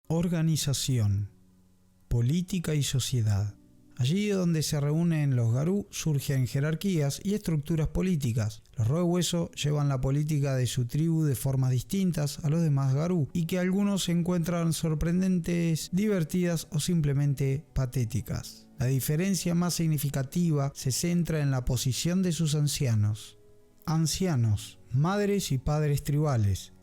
Organización, política y sociedad. Allí donde se reúnen los garú surgen jerarquías y estructuras políticas. Los roehueso llevan la política de su tribu de formas distintas a los demás garú y que algunos encuentran sorprendentes, divertidas o simplemente patéticas. La diferencia más significativa se centra en la posición de sus ancianos. Ancianos, madres y padres tribales.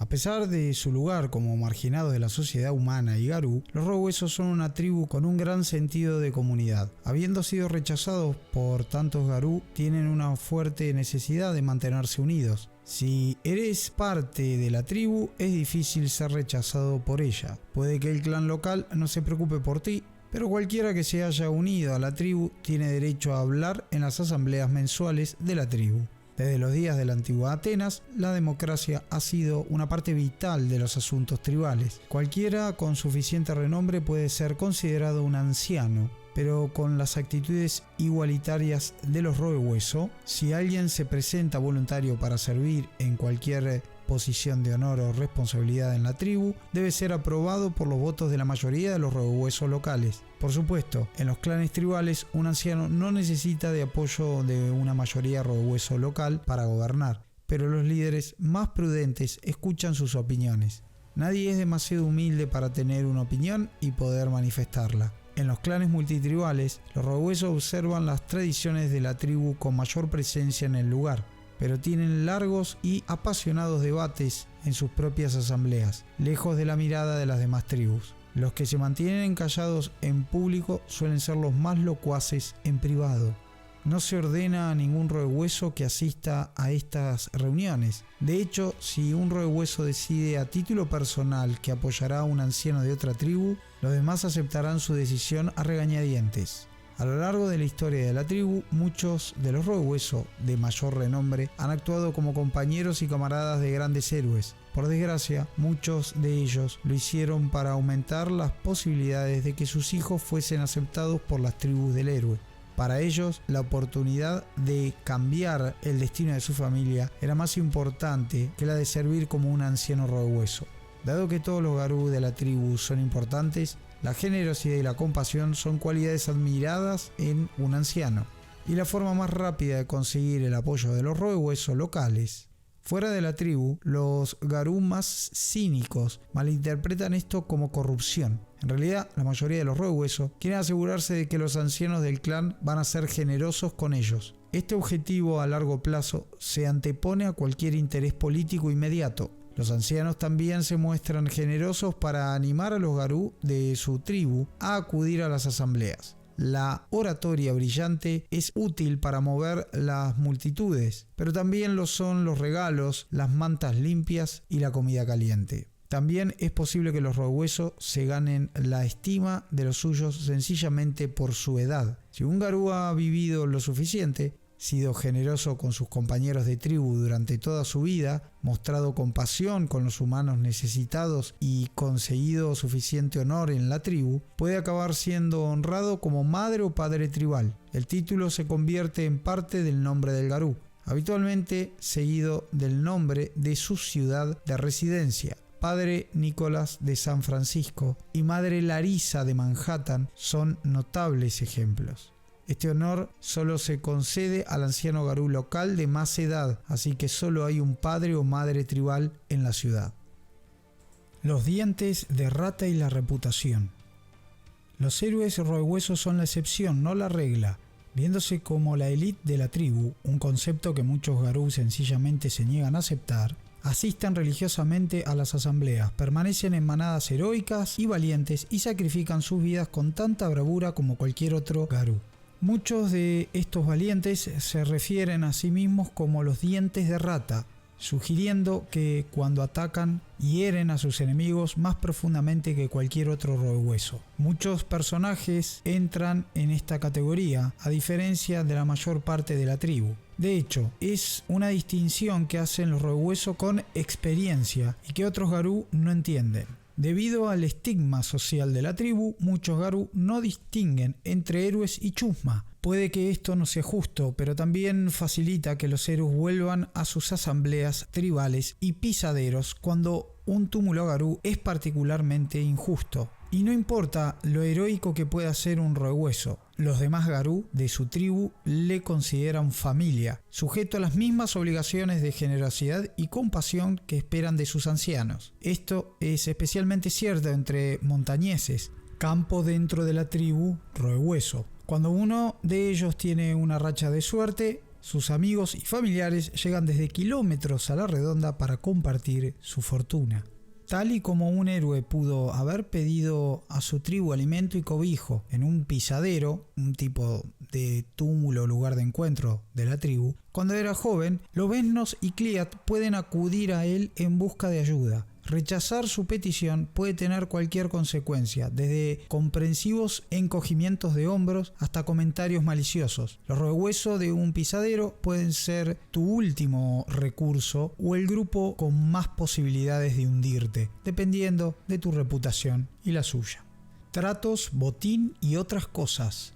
A pesar de su lugar como marginados de la sociedad humana y garú, los roehueso son una tribu con un gran sentido de comunidad. Habiendo sido rechazados por tantos garú, tienen una fuerte necesidad de mantenerse unidos. Si eres parte de la tribu, es difícil ser rechazado por ella. Puede que el clan local no se preocupe por ti, pero cualquiera que se haya unido a la tribu tiene derecho a hablar en las asambleas mensuales de la tribu. Desde los días de la antigua Atenas, la democracia ha sido una parte vital de los asuntos tribales. Cualquiera con suficiente renombre puede ser considerado un anciano, pero con las actitudes igualitarias de los roehueso, si alguien se presenta voluntario para servir en cualquier posición de honor o responsabilidad en la tribu, debe ser aprobado por los votos de la mayoría de los roehueso locales. Por supuesto, en los clanes tribales, un anciano no necesita de apoyo de una mayoría roehueso local para gobernar, pero los líderes más prudentes escuchan sus opiniones. Nadie es demasiado humilde para tener una opinión y poder manifestarla. En los clanes multitribales, los roehueso observan las tradiciones de la tribu con mayor presencia en el lugar, pero tienen largos y apasionados debates en sus propias asambleas, lejos de la mirada de las demás tribus. Los que se mantienen callados en público suelen ser los más locuaces en privado. No se ordena a ningún roehueso que asista a estas reuniones. De hecho, si un roehueso decide a título personal que apoyará a un anciano de otra tribu, los demás aceptarán su decisión a regañadientes. A lo largo de la historia de la tribu, muchos de los roehueso de mayor renombre han actuado como compañeros y camaradas de grandes héroes. Por desgracia, muchos de ellos lo hicieron para aumentar las posibilidades de que sus hijos fuesen aceptados por las tribus del héroe. Para ellos, la oportunidad de cambiar el destino de su familia era más importante que la de servir como un anciano roehueso. Dado que todos los garú de la tribu son importantes, la generosidad y la compasión son cualidades admiradas en un anciano. Y la forma más rápida de conseguir el apoyo de los roehueso locales. Fuera de la tribu, los garú más cínicos malinterpretan esto como corrupción. En realidad, la mayoría de los roehueso quieren asegurarse de que los ancianos del clan van a ser generosos con ellos. Este objetivo a largo plazo se antepone a cualquier interés político inmediato. Los ancianos también se muestran generosos para animar a los garú de su tribu a acudir a las asambleas. La oratoria brillante es útil para mover las multitudes, pero también lo son los regalos, las mantas limpias y la comida caliente. También es posible que los roehueso se ganen la estima de los suyos sencillamente por su edad. Si un garú ha vivido lo suficiente, sido generoso con sus compañeros de tribu durante toda su vida, mostrado compasión con los humanos necesitados y conseguido suficiente honor en la tribu, puede acabar siendo honrado como madre o padre tribal. El título se convierte en parte del nombre del garú, habitualmente seguido del nombre de su ciudad de residencia. Padre Nicolás de San Francisco y Madre Larisa de Manhattan son notables ejemplos. Este honor solo se concede al anciano garú local de más edad, así que solo hay un padre o madre tribal en la ciudad. Los dientes de rata y la reputación. Los héroes roehueso son la excepción, no la regla. Viéndose como la élite de la tribu, un concepto que muchos garú sencillamente se niegan a aceptar, asisten religiosamente a las asambleas, permanecen en manadas heroicas y valientes y sacrifican sus vidas con tanta bravura como cualquier otro garú. Muchos de estos valientes se refieren a sí mismos como los dientes de rata, sugiriendo que cuando atacan hieren a sus enemigos más profundamente que cualquier otro roehueso. Muchos personajes entran en esta categoría, a diferencia de la mayor parte de la tribu. De hecho, es una distinción que hacen los roehueso con experiencia y que otros garú no entienden. Debido al estigma social de la tribu, muchos garú no distinguen entre héroes y chusma. Puede que esto no sea justo, pero también facilita que los héroes vuelvan a sus asambleas tribales y pisaderos cuando un túmulo garú es particularmente injusto. Y no importa lo heroico que pueda ser un roehueso, los demás garú de su tribu le consideran familia, sujeto a las mismas obligaciones de generosidad y compasión que esperan de sus ancianos. Esto es especialmente cierto entre montañeses, campo dentro de la tribu roehueso. Cuando uno de ellos tiene una racha de suerte, sus amigos y familiares llegan desde kilómetros a la redonda para compartir su fortuna. Tal y como un héroe pudo haber pedido a su tribu alimento y cobijo en un pisadero, un tipo de túmulo o lugar de encuentro de la tribu, cuando era joven, Lobeznos y Cliat pueden acudir a él en busca de ayuda. Rechazar su petición puede tener cualquier consecuencia, desde comprensivos encogimientos de hombros hasta comentarios maliciosos. Los roehuesos de un pisadero pueden ser tu último recurso o el grupo con más posibilidades de hundirte, dependiendo de tu reputación y la suya. Tratos, botín y otras cosas.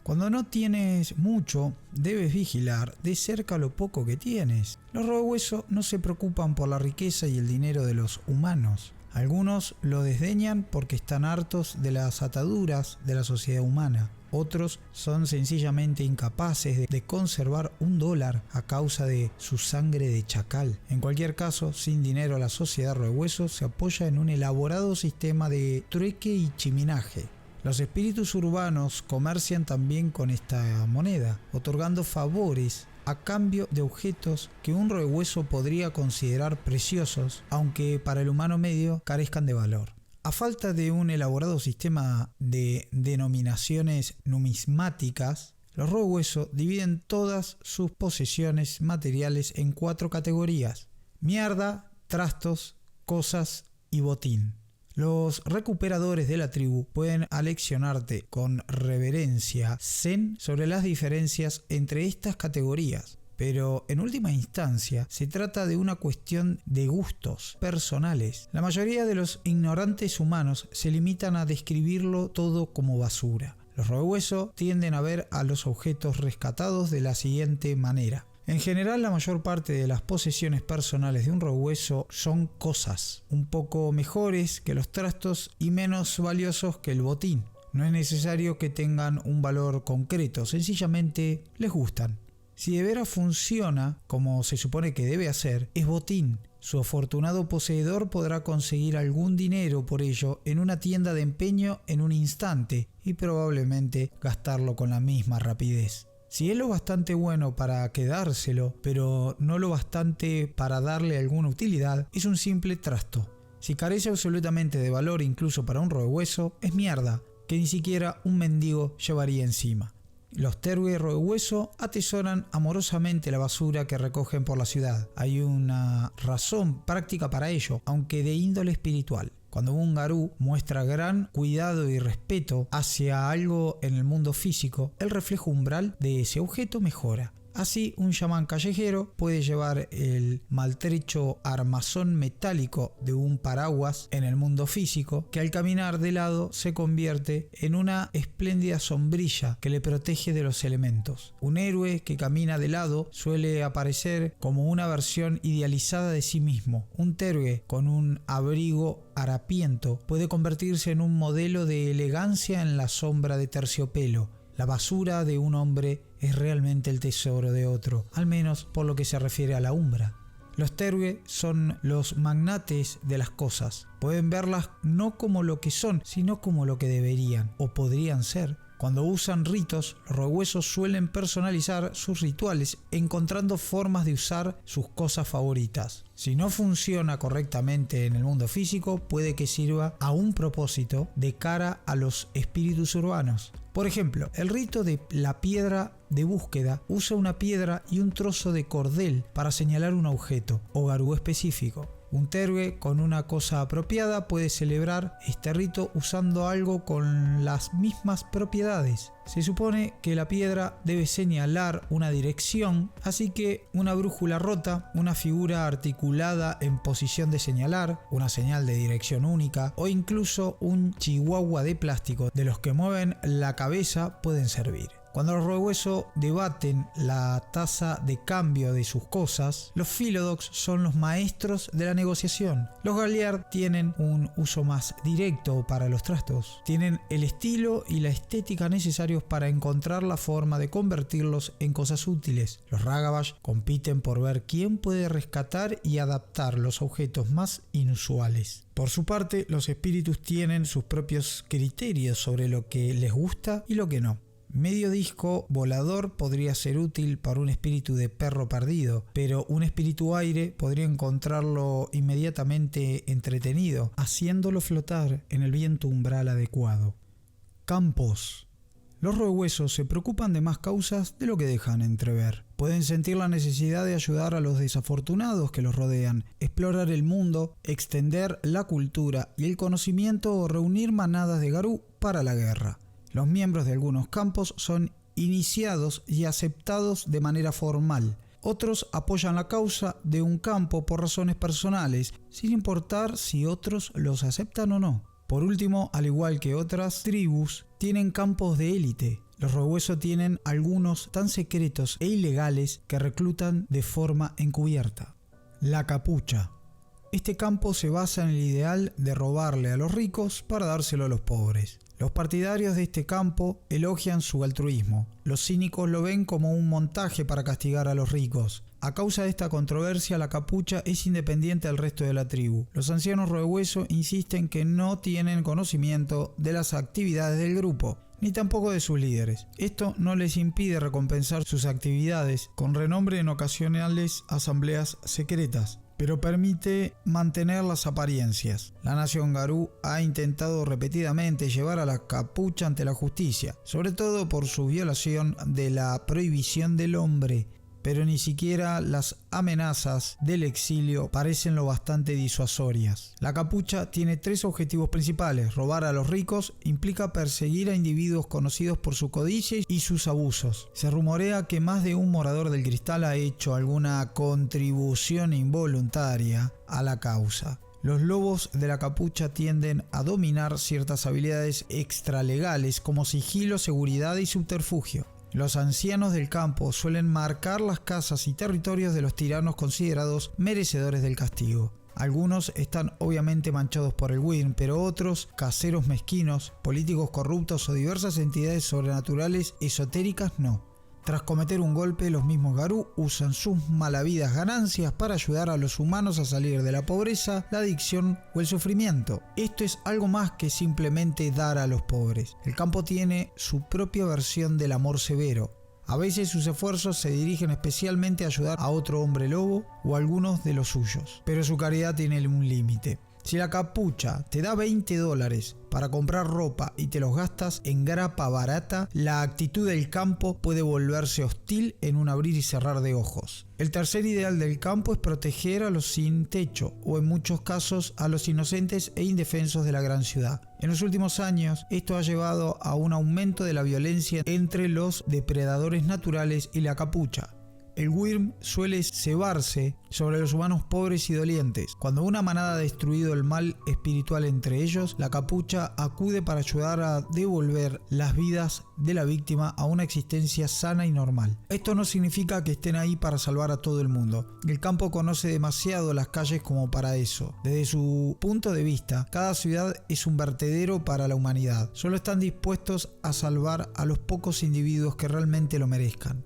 Cuando no tienes mucho, debes vigilar de cerca lo poco que tienes. Los roehuesos no se preocupan por la riqueza y el dinero de los humanos. Algunos lo desdeñan porque están hartos de las ataduras de la sociedad humana. Otros son sencillamente incapaces de conservar $1 a causa de su sangre de chacal. En cualquier caso, sin dinero, la sociedad roehueso se apoya en un elaborado sistema de trueque y chiminaje. Los espíritus urbanos comercian también con esta moneda, otorgando favores a cambio de objetos que un roehueso podría considerar preciosos, aunque para el humano medio carezcan de valor. A falta de un elaborado sistema de denominaciones numismáticas, los roehuesos dividen todas sus posesiones materiales en 4 categorías: mierda, trastos, cosas y botín. Los recuperadores de la tribu pueden aleccionarte con reverencia zen sobre las diferencias entre estas categorías, pero en última instancia se trata de una cuestión de gustos personales. La mayoría de los ignorantes humanos se limitan a describirlo todo como basura. Los roehuesos tienden a ver a los objetos rescatados de la siguiente manera. En general, la mayor parte de las posesiones personales de un roehueso son cosas, un poco mejores que los trastos y menos valiosos que el botín. No es necesario que tengan un valor concreto, sencillamente les gustan. Si de veras funciona como se supone que debe hacer, es botín. Su afortunado poseedor podrá conseguir algún dinero por ello en una tienda de empeño en un instante y probablemente gastarlo con la misma rapidez. Si es lo bastante bueno para quedárselo, pero no lo bastante para darle alguna utilidad, es un simple trasto. Si carece absolutamente de valor incluso para un roehueso, es mierda, que ni siquiera un mendigo llevaría encima. Los tergue roehueso atesoran amorosamente la basura que recogen por la ciudad. Hay una razón práctica para ello, aunque de índole espiritual. Cuando un garú muestra gran cuidado y respeto hacia algo en el mundo físico, el reflejo umbral de ese objeto mejora. Así, un chamán callejero puede llevar el maltrecho armazón metálico de un paraguas en el mundo físico, que al caminar de lado se convierte en una espléndida sombrilla que le protege de los elementos. Un héroe que camina de lado suele aparecer como una versión idealizada de sí mismo. Un tergue con un abrigo harapiento puede convertirse en un modelo de elegancia en la sombra de terciopelo. La basura de un hombre es realmente el tesoro de otro, al menos por lo que se refiere a la umbra. Los tergue son los magnates de las cosas. Pueden verlas no como lo que son, sino como lo que deberían o podrían ser. Cuando usan ritos, los roehuesos suelen personalizar sus rituales, encontrando formas de usar sus cosas favoritas. Si no funciona correctamente en el mundo físico, puede que sirva a un propósito de cara a los espíritus urbanos. Por ejemplo, el rito de la piedra de búsqueda usa una piedra y un trozo de cordel para señalar un objeto o garú específico. Un tergue con una cosa apropiada puede celebrar este rito usando algo con las mismas propiedades. Se supone que la piedra debe señalar una dirección, así que una brújula rota, una figura articulada en posición de señalar, una señal de dirección única o incluso un chihuahua de plástico de los que mueven la cabeza pueden servir. Cuando los roehueso debaten la tasa de cambio de sus cosas, los Philodox son los maestros de la negociación. Los Galliard tienen un uso más directo para los trastos. Tienen el estilo y la estética necesarios para encontrar la forma de convertirlos en cosas útiles. Los Ragabash compiten por ver quién puede rescatar y adaptar los objetos más inusuales. Por su parte, los espíritus tienen sus propios criterios sobre lo que les gusta y lo que no. Medio disco volador podría ser útil para un espíritu de perro perdido, pero un espíritu aire podría encontrarlo inmediatamente entretenido, haciéndolo flotar en el viento umbral adecuado. Campos. Los roehuesos se preocupan de más causas de lo que dejan entrever. Pueden sentir la necesidad de ayudar a los desafortunados que los rodean, explorar el mundo, extender la cultura y el conocimiento o reunir manadas de garú para la guerra. Los miembros de algunos campos son iniciados y aceptados de manera formal. Otros apoyan la causa de un campo por razones personales, sin importar si otros los aceptan o no. Por último, al igual que otras tribus, tienen campos de élite. Los roehueso tienen algunos tan secretos e ilegales que reclutan de forma encubierta. La capucha. Este campo se basa en el ideal de robarle a los ricos para dárselo a los pobres. Los partidarios de este campo elogian su altruismo. Los cínicos lo ven como un montaje para castigar a los ricos. A causa de esta controversia, la capucha es independiente del resto de la tribu. Los ancianos roehueso insisten que no tienen conocimiento de las actividades del grupo, ni tampoco de sus líderes. Esto no les impide recompensar sus actividades con renombre en ocasionales asambleas secretas, pero permite mantener las apariencias. La nación garú ha intentado repetidamente llevar a la capucha ante la justicia, sobre todo por su violación de la prohibición del hombre, pero ni siquiera las amenazas del exilio parecen lo bastante disuasorias. La capucha tiene tres objetivos principales. Robar a los ricos implica perseguir a individuos conocidos por su codicia y sus abusos. Se rumorea que más de un morador del cristal ha hecho alguna contribución involuntaria a la causa. Los lobos de la capucha tienden a dominar ciertas habilidades extralegales como sigilo, seguridad y subterfugio. Los ancianos del campo suelen marcar las casas y territorios de los tiranos considerados merecedores del castigo. Algunos están obviamente manchados por el Wyrm, pero otros, caseros mezquinos, políticos corruptos o diversas entidades sobrenaturales esotéricas no. Tras cometer un golpe, los mismos garú usan sus malavidas ganancias para ayudar a los humanos a salir de la pobreza, la adicción o el sufrimiento. Esto es algo más que simplemente dar a los pobres. El campo tiene su propia versión del amor severo. A veces sus esfuerzos se dirigen especialmente a ayudar a otro hombre lobo o a algunos de los suyos, pero su caridad tiene un límite. Si la capucha te da $20 para comprar ropa y te los gastas en grapa barata, la actitud del campo puede volverse hostil en un abrir y cerrar de ojos. El tercer ideal del campo es proteger a los sin techo, o en muchos casos a los inocentes e indefensos de la gran ciudad. En los últimos años, esto ha llevado a un aumento de la violencia entre los depredadores naturales y la capucha. El Wyrm suele cebarse sobre los humanos pobres y dolientes. Cuando una manada ha destruido el mal espiritual entre ellos, la capucha acude para ayudar a devolver las vidas de la víctima a una existencia sana y normal. Esto no significa que estén ahí para salvar a todo el mundo. El campo conoce demasiado las calles como para eso. Desde su punto de vista, cada ciudad es un vertedero para la humanidad. Solo están dispuestos a salvar a los pocos individuos que realmente lo merezcan.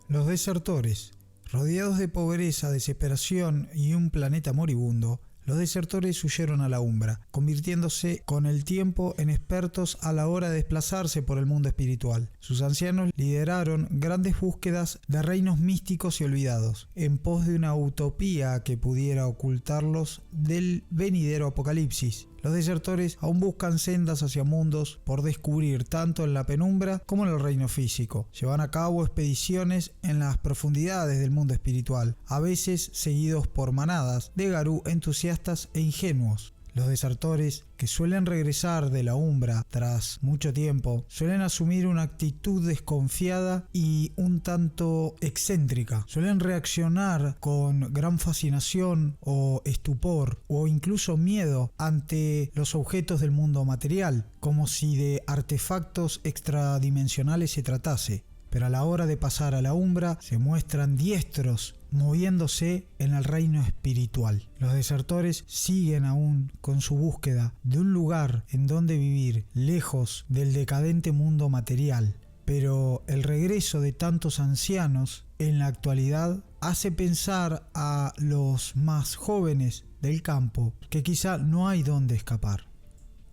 Los desertores. Rodeados de pobreza, desesperación y un planeta moribundo, los desertores huyeron a la Umbra, convirtiéndose con el tiempo en expertos a la hora de desplazarse por el mundo espiritual. Sus ancianos lideraron grandes búsquedas de reinos místicos y olvidados, en pos de una utopía que pudiera ocultarlos del venidero apocalipsis. Los desertores aún buscan sendas hacia mundos por descubrir tanto en la penumbra como en el reino físico. Llevan a cabo expediciones en las profundidades del mundo espiritual, a veces seguidos por manadas de garú entusiastas e ingenuos. Los desertores, que suelen regresar de la Umbra tras mucho tiempo, suelen asumir una actitud desconfiada y un tanto excéntrica. Suelen reaccionar con gran fascinación o estupor o incluso miedo ante los objetos del mundo material, como si de artefactos extradimensionales se tratase. Pero a la hora de pasar a la Umbra se muestran diestros, moviéndose en el reino espiritual. Los desertores siguen aún con su búsqueda de un lugar en donde vivir, lejos del decadente mundo material. Pero el regreso de tantos ancianos en la actualidad hace pensar a los más jóvenes del campo que quizá no hay dónde escapar.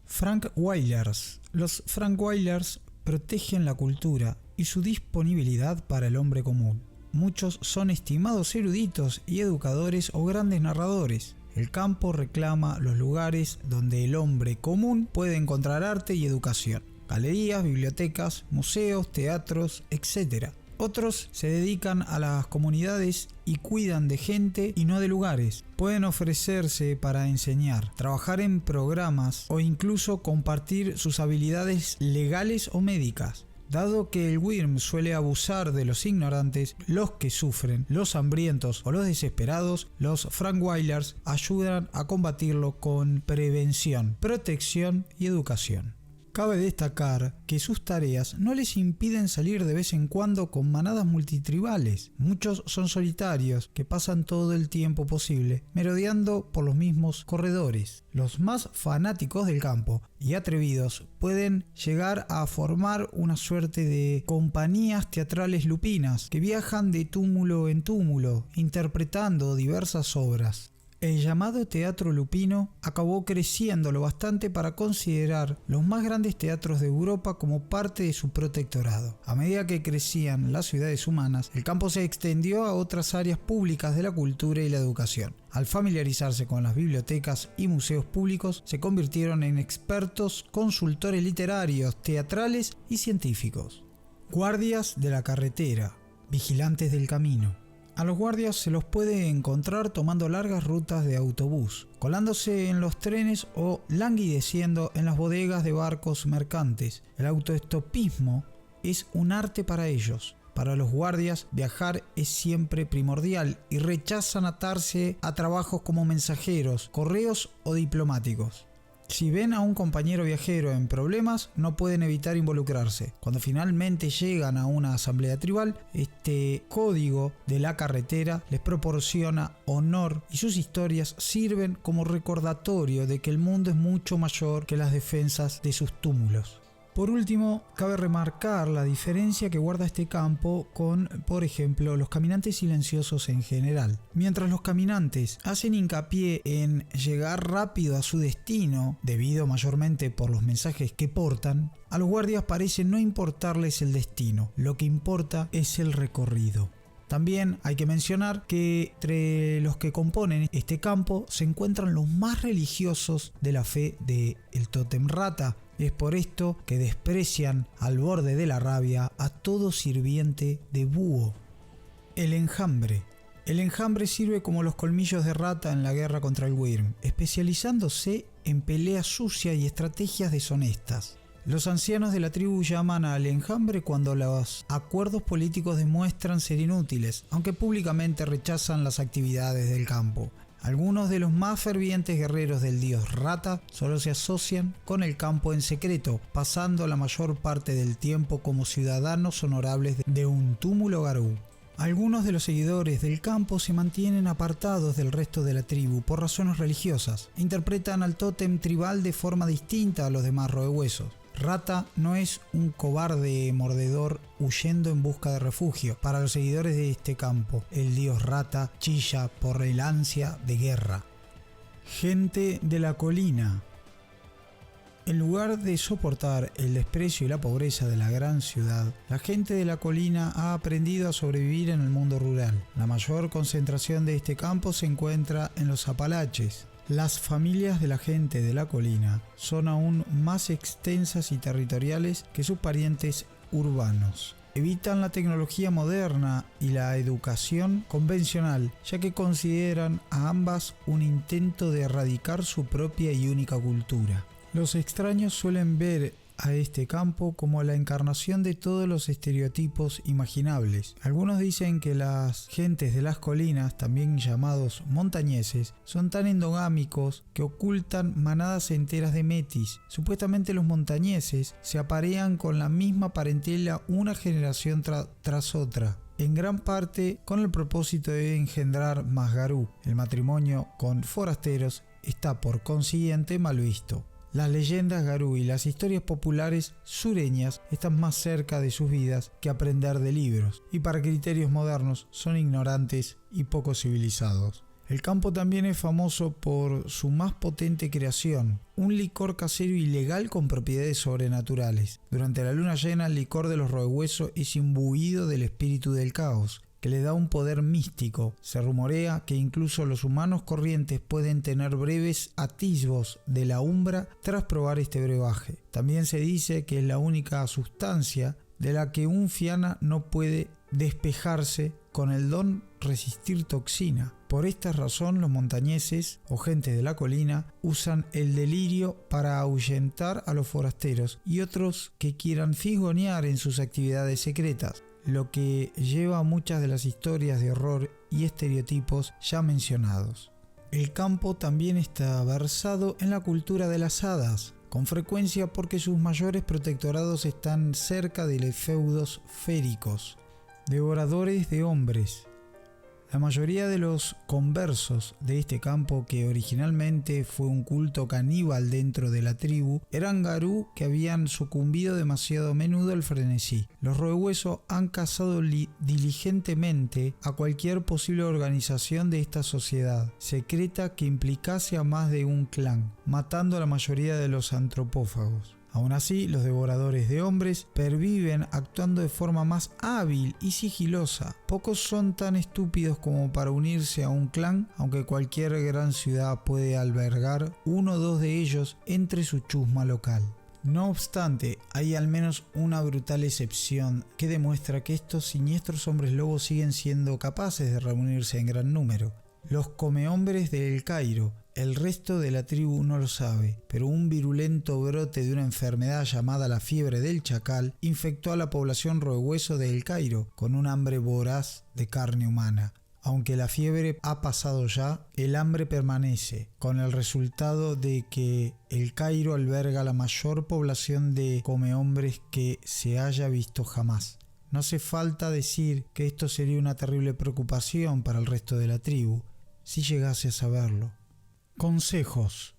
Frankwilers. Los Frankwilers protegen la cultura y su disponibilidad para el hombre común. Muchos son estimados eruditos y educadores o grandes narradores. El campo reclama los lugares donde el hombre común puede encontrar arte y educación. Galerías, bibliotecas, museos, teatros, etc. Otros se dedican a las comunidades y cuidan de gente y no de lugares. Pueden ofrecerse para enseñar, trabajar en programas o incluso compartir sus habilidades legales o médicas. Dado que el Wyrm suele abusar de los ignorantes, los que sufren, los hambrientos o los desesperados, los Frankwilers ayudan a combatirlo con prevención, protección y educación. Cabe destacar que sus tareas no les impiden salir de vez en cuando con manadas multitribales. Muchos son solitarios que pasan todo el tiempo posible merodeando por los mismos corredores. Los más fanáticos del campo y atrevidos pueden llegar a formar una suerte de compañías teatrales lupinas que viajan de túmulo en túmulo interpretando diversas obras. El llamado teatro lupino acabó creciendo lo bastante para considerar los más grandes teatros de Europa como parte de su protectorado. A medida que crecían las ciudades humanas, el campo se extendió a otras áreas públicas de la cultura y la educación. Al familiarizarse con las bibliotecas y museos públicos, se convirtieron en expertos consultores literarios, teatrales y científicos. Guardias de la carretera, vigilantes del camino. A los guardias se los puede encontrar tomando largas rutas de autobús, colándose en los trenes o languideciendo en las bodegas de barcos mercantes. El autoestopismo es un arte para ellos. Para los guardias, viajar es siempre primordial y rechazan atarse a trabajos como mensajeros, correos o diplomáticos. Si ven a un compañero viajero en problemas, no pueden evitar involucrarse. Cuando finalmente llegan a una asamblea tribal, este código de la carretera les proporciona honor y sus historias sirven como recordatorio de que el mundo es mucho mayor que las defensas de sus túmulos. Por último, cabe remarcar la diferencia que guarda este campo con, por ejemplo, los caminantes silenciosos en general. Mientras los caminantes hacen hincapié en llegar rápido a su destino, debido mayormente por los mensajes que portan, a los guardias parece no importarles el destino, lo que importa es el recorrido. También hay que mencionar que entre los que componen este campo se encuentran los más religiosos de la fe del tótem rata. Es por esto que desprecian al borde de la rabia a todo sirviente de búho. El enjambre. El enjambre sirve como los colmillos de rata en la guerra contra el Wyrm, especializándose en pelea sucia y estrategias deshonestas. Los ancianos de la tribu llaman al enjambre cuando los acuerdos políticos demuestran ser inútiles, aunque públicamente rechazan las actividades del campo. Algunos de los más fervientes guerreros del dios Rata solo se asocian con el campo en secreto, pasando la mayor parte del tiempo como ciudadanos honorables de un túmulo garú. Algunos de los seguidores del campo se mantienen apartados del resto de la tribu por razones religiosas. Interpretan al tótem tribal de forma distinta a los demás roehuesos. Rata no es un cobarde mordedor huyendo en busca de refugio. Para los seguidores de este campo, el dios Rata chilla por el ansia de guerra. Gente de la colina. En lugar de soportar el desprecio y la pobreza de la gran ciudad, la gente de la colina ha aprendido a sobrevivir en el mundo rural. La mayor concentración de este campo se encuentra en los Apalaches. Las familias de la gente de la colina son aún más extensas y territoriales que sus parientes urbanos. Evitan la tecnología moderna y la educación convencional, ya que consideran a ambas un intento de erradicar su propia y única cultura. Los extraños suelen ver a este campo como la encarnación de todos los estereotipos imaginables. Algunos dicen que las gentes de las colinas, también llamados montañeses, son tan endogámicos que ocultan manadas enteras de metis. Supuestamente los montañeses se aparean con la misma parentela una generación tras otra, en gran parte con el propósito de engendrar más garú. El matrimonio con forasteros está por consiguiente mal visto. Las leyendas garú y las historias populares sureñas están más cerca de sus vidas que aprender de libros, y para criterios modernos son ignorantes y poco civilizados. El campo también es famoso por su más potente creación, un licor casero ilegal con propiedades sobrenaturales. Durante la luna llena, el licor de los roehuesos es imbuido del espíritu del caos, que le da un poder místico. Se rumorea que incluso los humanos corrientes pueden tener breves atisbos de la umbra tras probar este brebaje. También se dice que es la única sustancia de la que un fiana no puede despejarse con el don resistir toxina. Por esta razón los montañeses o gente de la colina usan el delirio para ahuyentar a los forasteros y otros que quieran fisgonear en sus actividades secretas, lo que lleva a muchas de las historias de horror y estereotipos ya mencionados. El campo también está versado en la cultura de las hadas, con frecuencia porque sus mayores protectorados están cerca de los feudos féricos, devoradores de hombres. La mayoría de los conversos de este campo, que originalmente fue un culto caníbal dentro de la tribu, eran garú que habían sucumbido demasiado a menudo al frenesí. Los roehuesos han cazado diligentemente a cualquier posible organización de esta sociedad secreta que implicase a más de un clan, matando a la mayoría de los antropófagos. Aún así, los devoradores de hombres perviven actuando de forma más hábil y sigilosa. Pocos son tan estúpidos como para unirse a un clan, aunque cualquier gran ciudad puede albergar uno o dos de ellos entre su chusma local. No obstante, hay al menos una brutal excepción que demuestra que estos siniestros hombres lobos siguen siendo capaces de reunirse en gran número. Los comehombres de El Cairo. El resto de la tribu no lo sabe, pero un virulento brote de una enfermedad llamada la fiebre del chacal infectó a la población roehueso de El Cairo con un hambre voraz de carne humana. Aunque la fiebre ha pasado ya, el hambre permanece, con el resultado de que El Cairo alberga la mayor población de comehombres que se haya visto jamás. No hace falta decir que esto sería una terrible preocupación para el resto de la tribu, si llegase a saberlo. Consejos,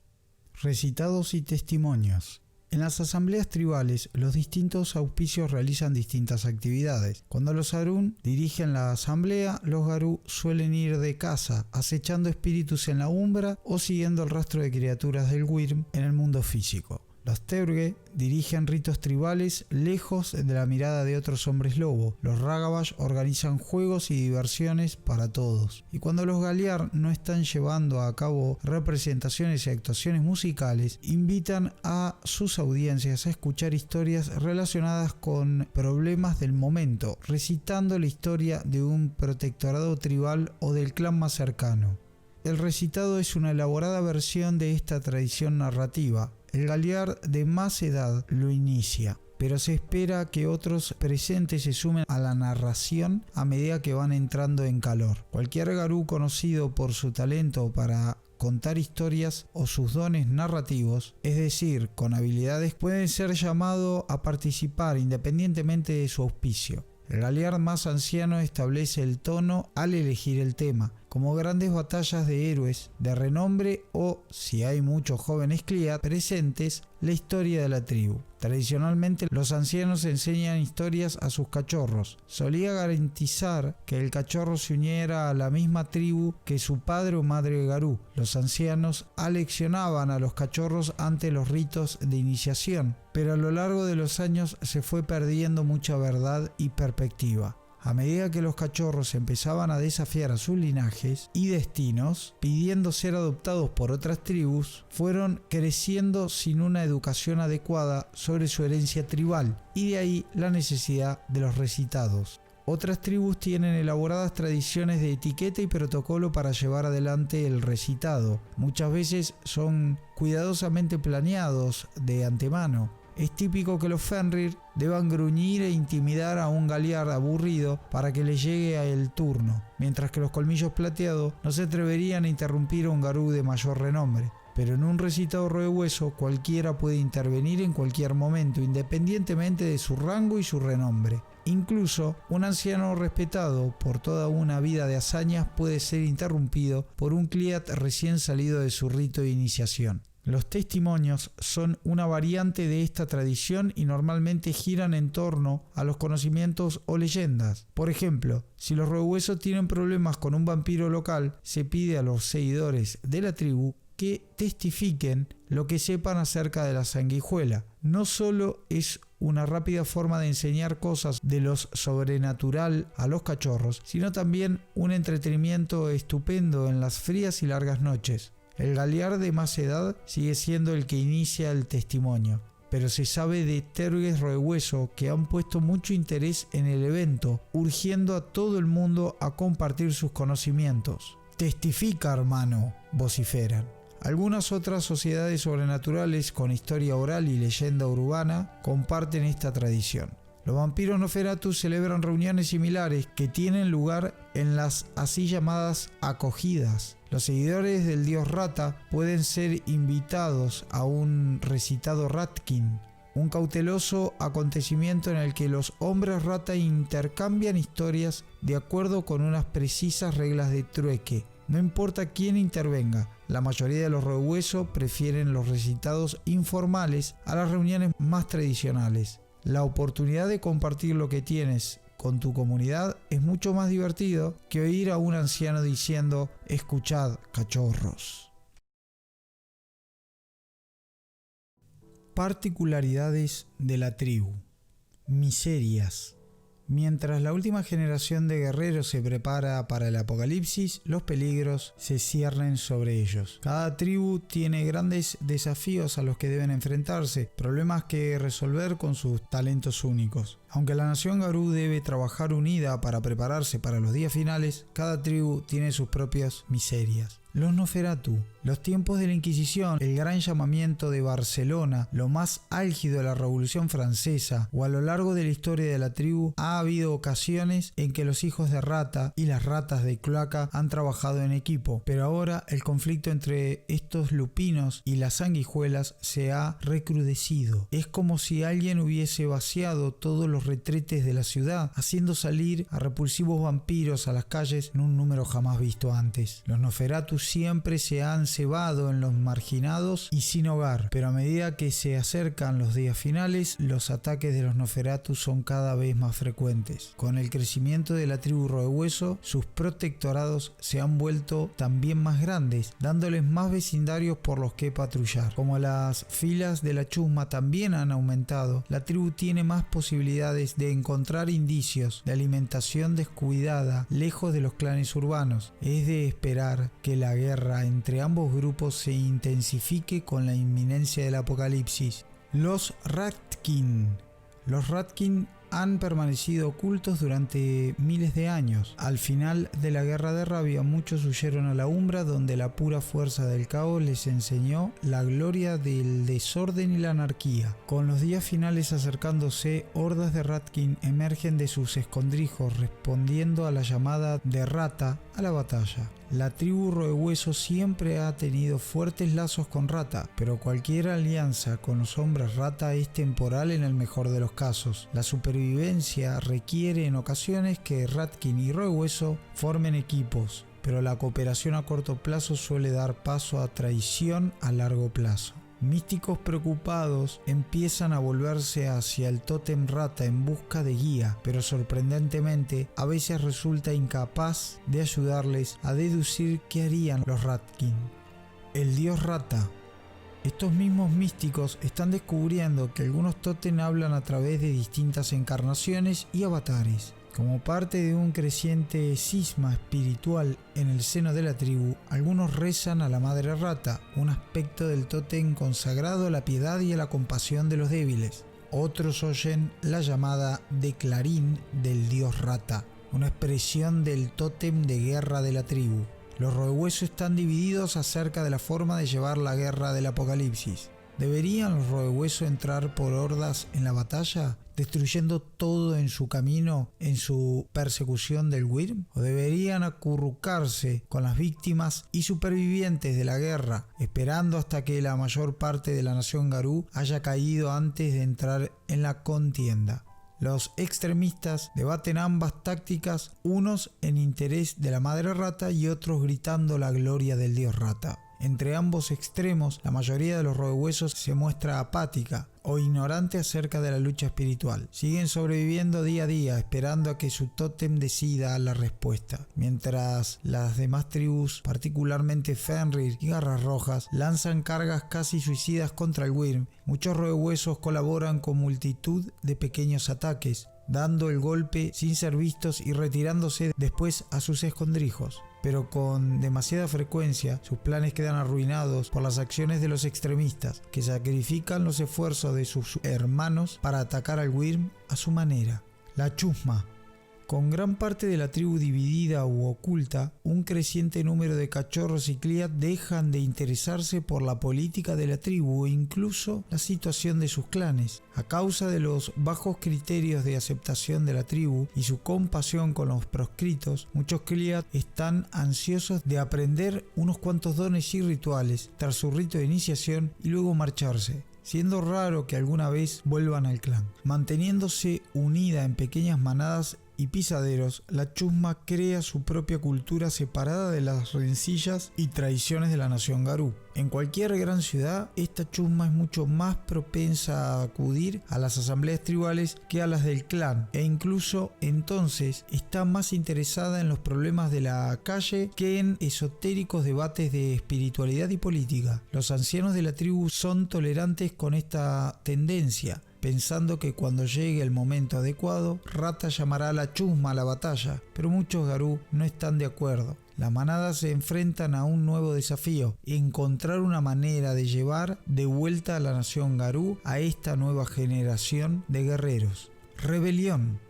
recitados y testimonios. En las asambleas tribales, los distintos auspicios realizan distintas actividades. Cuando los Arún dirigen la asamblea, los Garú suelen ir de caza, acechando espíritus en la umbra o siguiendo el rastro de criaturas del Wyrm en el mundo físico. Los Teurge dirigen ritos tribales lejos de la mirada de otros hombres lobo. Los Ragabash organizan juegos y diversiones para todos. Y cuando los Galiar no están llevando a cabo representaciones y actuaciones musicales, invitan a sus audiencias a escuchar historias relacionadas con problemas del momento, recitando la historia de un protectorado tribal o del clan más cercano. El recitado es una elaborada versión de esta tradición narrativa. El Galiar de más edad lo inicia, pero se espera que otros presentes se sumen a la narración a medida que van entrando en calor. Cualquier garú conocido por su talento para contar historias o sus dones narrativos, es decir, con habilidades, puede ser llamado a participar independientemente de su auspicio. El Galiar más anciano establece el tono al elegir el tema, como grandes batallas de héroes de renombre o, si hay muchos jóvenes Cliad presentes, la historia de la tribu. Tradicionalmente, los ancianos enseñan historias a sus cachorros. Solía garantizar que el cachorro se uniera a la misma tribu que su padre o madre garú. Los ancianos aleccionaban a los cachorros ante los ritos de iniciación, pero a lo largo de los años se fue perdiendo mucha verdad y perspectiva. A medida que los cachorros empezaban a desafiar a sus linajes y destinos, pidiendo ser adoptados por otras tribus, fueron creciendo sin una educación adecuada sobre su herencia tribal, y de ahí la necesidad de los recitados. Otras tribus tienen elaboradas tradiciones de etiqueta y protocolo para llevar adelante el recitado. Muchas veces son cuidadosamente planeados de antemano. Es típico que los Fenrir deban gruñir e intimidar a un Galliard aburrido para que le llegue a el turno, mientras que los Colmillos Plateados no se atreverían a interrumpir a un Garú de mayor renombre. Pero en un recitado roehueso cualquiera puede intervenir en cualquier momento, independientemente de su rango y su renombre. Incluso un anciano respetado por toda una vida de hazañas puede ser interrumpido por un Cliad recién salido de su rito de iniciación. Los testimonios son una variante de esta tradición y normalmente giran en torno a los conocimientos o leyendas. Por ejemplo, si los roehuesos tienen problemas con un vampiro local, se pide a los seguidores de la tribu que testifiquen lo que sepan acerca de la sanguijuela. No solo es una rápida forma de enseñar cosas de lo sobrenatural a los cachorros, sino también un entretenimiento estupendo en las frías y largas noches. El Galliard de más edad sigue siendo el que inicia el testimonio, pero se sabe de Tergues roehueso que han puesto mucho interés en el evento, urgiendo a todo el mundo a compartir sus conocimientos. «Testifica, hermano», vociferan. Algunas otras sociedades sobrenaturales con historia oral y leyenda urbana comparten esta tradición. Los vampiros Nosferatu celebran reuniones similares que tienen lugar en las así llamadas acogidas. Los seguidores del dios Rata pueden ser invitados a un recitado Ratkin, un cauteloso acontecimiento en el que los hombres rata intercambian historias de acuerdo con unas precisas reglas de trueque. No importa quién intervenga, la mayoría de los roehuesos prefieren los recitados informales a las reuniones más tradicionales. La oportunidad de compartir lo que tienes con tu comunidad es mucho más divertido que oír a un anciano diciendo «escuchad, cachorros». Particularidades de la tribu. Miserias. Mientras la última generación de guerreros se prepara para el apocalipsis, los peligros se ciernen sobre ellos. Cada tribu tiene grandes desafíos a los que deben enfrentarse, problemas que resolver con sus talentos únicos. Aunque la nación Garú debe trabajar unida para prepararse para los días finales, cada tribu tiene sus propias miserias. Los Nosferatu, los tiempos de la Inquisición, el gran llamamiento de Barcelona, lo más álgido de la Revolución Francesa o a lo largo de la historia de la tribu, ha habido ocasiones en que los hijos de Rata y las ratas de cloaca han trabajado en equipo, pero ahora el conflicto entre estos lupinos y las sanguijuelas se ha recrudecido. Es como si alguien hubiese vaciado todos los retretes de la ciudad, haciendo salir a repulsivos vampiros a las calles en un número jamás visto antes. Los Nosferatu siempre se han cebado en los marginados y sin hogar, pero a medida que se acercan los días finales, los ataques de los Nosferatu son cada vez más frecuentes. Con el crecimiento de la tribu roehueso, sus protectorados se han vuelto también más grandes, dándoles más vecindarios por los que patrullar. Como las filas de la chusma también han aumentado, la tribu tiene más posibilidades de encontrar indicios de alimentación descuidada lejos de los clanes urbanos. Es de esperar que la guerra entre ambos grupos se intensifique con la inminencia del apocalipsis. Los Ratkin. Los Ratkin han permanecido ocultos durante miles de años. Al final de la Guerra de Rabia, muchos huyeron a la Umbra, donde la pura fuerza del caos les enseñó la gloria del desorden y la anarquía. Con los días finales acercándose, hordas de Ratkin emergen de sus escondrijos, respondiendo a la llamada de Rata a la batalla. La tribu roehueso siempre ha tenido fuertes lazos con Rata, pero cualquier alianza con los hombres Rata es temporal en el mejor de los casos. La supervivencia requiere en ocasiones que Ratkin y roehueso formen equipos, pero la cooperación a corto plazo suele dar paso a traición a largo plazo. Místicos preocupados empiezan a volverse hacia el tótem Rata en busca de guía, pero sorprendentemente a veces resulta incapaz de ayudarles a deducir qué harían los Ratkin. El dios Rata. Estos mismos místicos están descubriendo que algunos tótem hablan a través de distintas encarnaciones y avatares. Como parte de un creciente cisma espiritual en el seno de la tribu, algunos rezan a la Madre Rata, un aspecto del tótem consagrado a la piedad y a la compasión de los débiles. Otros oyen la llamada de clarín del dios Rata, una expresión del tótem de guerra de la tribu. Los roehuesos están divididos acerca de la forma de llevar la guerra del apocalipsis. ¿Deberían los roehuesos entrar por hordas en la batalla, destruyendo todo en su camino en su persecución del Wyrm? ¿O deberían acurrucarse con las víctimas y supervivientes de la guerra, esperando hasta que la mayor parte de la nación Garú haya caído antes de entrar en la contienda? Los extremistas debaten ambas tácticas, unos en interés de la Madre Rata y otros gritando la gloria del dios Rata. Entre ambos extremos, la mayoría de los roehuesos se muestra apática o ignorante acerca de la lucha espiritual. Siguen sobreviviendo día a día, esperando a que su tótem decida la respuesta. Mientras las demás tribus, particularmente Fenrir y Garras Rojas, lanzan cargas casi suicidas contra el Wyrm, muchos roehuesos colaboran con multitud de pequeños ataques, dando el golpe sin ser vistos y retirándose después a sus escondrijos. Pero con demasiada frecuencia sus planes quedan arruinados por las acciones de los extremistas, que sacrifican los esfuerzos de sus hermanos para atacar al Wyrm a su manera. La chusma. Con gran parte de la tribu dividida u oculta, un creciente número de cachorros y crías dejan de interesarse por la política de la tribu e incluso la situación de sus clanes. A causa de los bajos criterios de aceptación de la tribu y su compasión con los proscritos, muchos crías están ansiosos de aprender unos cuantos dones y rituales tras su rito de iniciación y luego marcharse, siendo raro que alguna vez vuelvan al clan. Manteniéndose unida en pequeñas manadas y pisaderos, la chusma crea su propia cultura separada de las rencillas y traiciones de la nación Garú. En cualquier gran ciudad, esta chusma es mucho más propensa a acudir a las asambleas tribales que a las del clan, e incluso entonces está más interesada en los problemas de la calle que en esotéricos debates de espiritualidad y política. Los ancianos de la tribu son tolerantes con esta tendencia, pensando que cuando llegue el momento adecuado, Rata llamará a la chusma a la batalla, pero muchos Garú no están de acuerdo. Las manadas se enfrentan a un nuevo desafío: encontrar una manera de llevar de vuelta a la nación Garú a esta nueva generación de guerreros. Rebelión.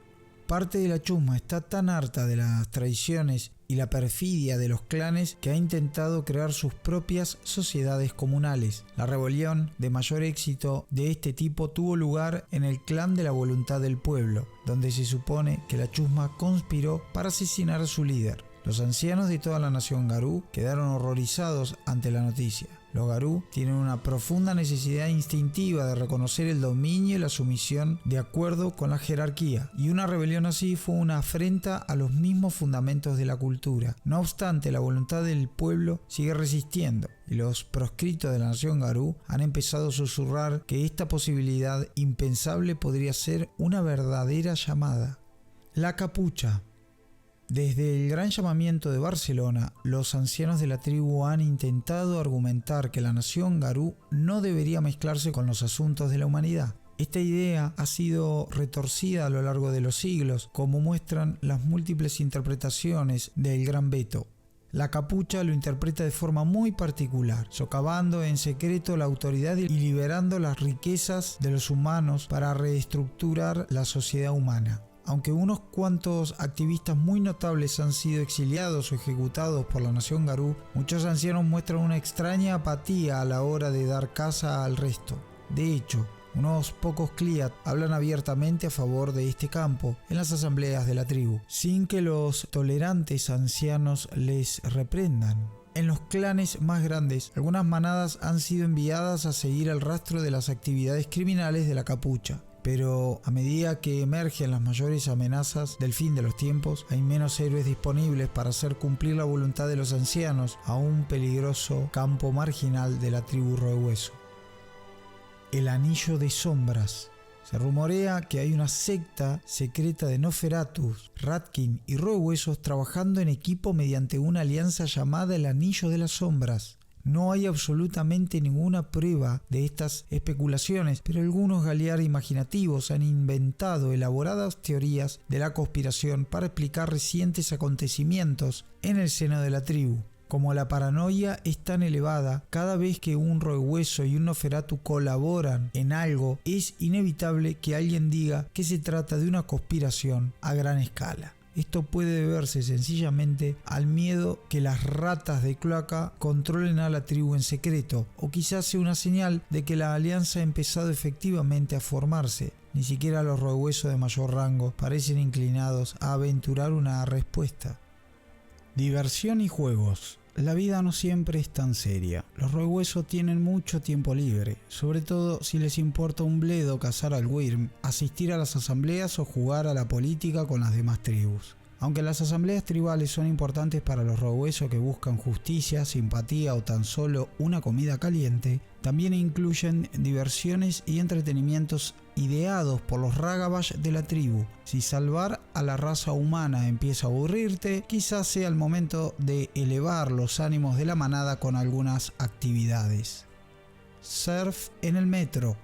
Parte de la chusma está tan harta de las traiciones y la perfidia de los clanes que ha intentado crear sus propias sociedades comunales. La rebelión de mayor éxito de este tipo tuvo lugar en el clan de la voluntad del pueblo, donde se supone que la chusma conspiró para asesinar a su líder. Los ancianos de toda la nación Garú quedaron horrorizados ante la noticia. Los Garú tienen una profunda necesidad instintiva de reconocer el dominio y la sumisión de acuerdo con la jerarquía, y una rebelión así fue una afrenta a los mismos fundamentos de la cultura. No obstante, la voluntad del pueblo sigue resistiendo, y los proscritos de la nación Garú han empezado a susurrar que esta posibilidad impensable podría ser una verdadera llamada. La capucha. Desde el gran llamamiento de Barcelona, los ancianos de la tribu han intentado argumentar que la nación Garú no debería mezclarse con los asuntos de la humanidad. Esta idea ha sido retorcida a lo largo de los siglos, como muestran las múltiples interpretaciones del Gran Veto. La capucha lo interpreta de forma muy particular, socavando en secreto la autoridad y liberando las riquezas de los humanos para reestructurar la sociedad humana. Aunque unos cuantos activistas muy notables han sido exiliados o ejecutados por la nación Garú, muchos ancianos muestran una extraña apatía a la hora de dar caza al resto. De hecho, unos pocos Cliad hablan abiertamente a favor de este campo en las asambleas de la tribu, sin que los tolerantes ancianos les reprendan. En los clanes más grandes, algunas manadas han sido enviadas a seguir el rastro de las actividades criminales de la capucha. Pero a medida que emergen las mayores amenazas del fin de los tiempos, hay menos héroes disponibles para hacer cumplir la voluntad de los ancianos a un peligroso campo marginal de la tribu roehueso. El Anillo de Sombras. Se rumorea que hay una secta secreta de Nosferatus, Ratkin y roehuesos trabajando en equipo mediante una alianza llamada el Anillo de las Sombras. No hay absolutamente ninguna prueba de estas especulaciones, pero algunos Galliard imaginativos han inventado elaboradas teorías de la conspiración para explicar recientes acontecimientos en el seno de la tribu. Como la paranoia es tan elevada, cada vez que un roehueso y un Noferatu colaboran en algo, es inevitable que alguien diga que se trata de una conspiración a gran escala. Esto puede deberse sencillamente al miedo que las ratas de cloaca controlen a la tribu en secreto, o quizás sea una señal de que la alianza ha empezado efectivamente a formarse. Ni siquiera los roehuesos de mayor rango parecen inclinados a aventurar una respuesta. Diversión y juegos. La vida no siempre es tan seria. Los roehuesos tienen mucho tiempo libre, sobre todo si les importa un bledo cazar al wyrm, asistir a las asambleas o jugar a la política con las demás tribus. Aunque las asambleas tribales son importantes para los roehuesos que buscan justicia, simpatía o tan solo una comida caliente, también incluyen diversiones y entretenimientos ideados por los Ragabash de la tribu. Si salvar a la raza humana empieza a aburrirte, quizás sea el momento de elevar los ánimos de la manada con algunas actividades. Surf en el metro.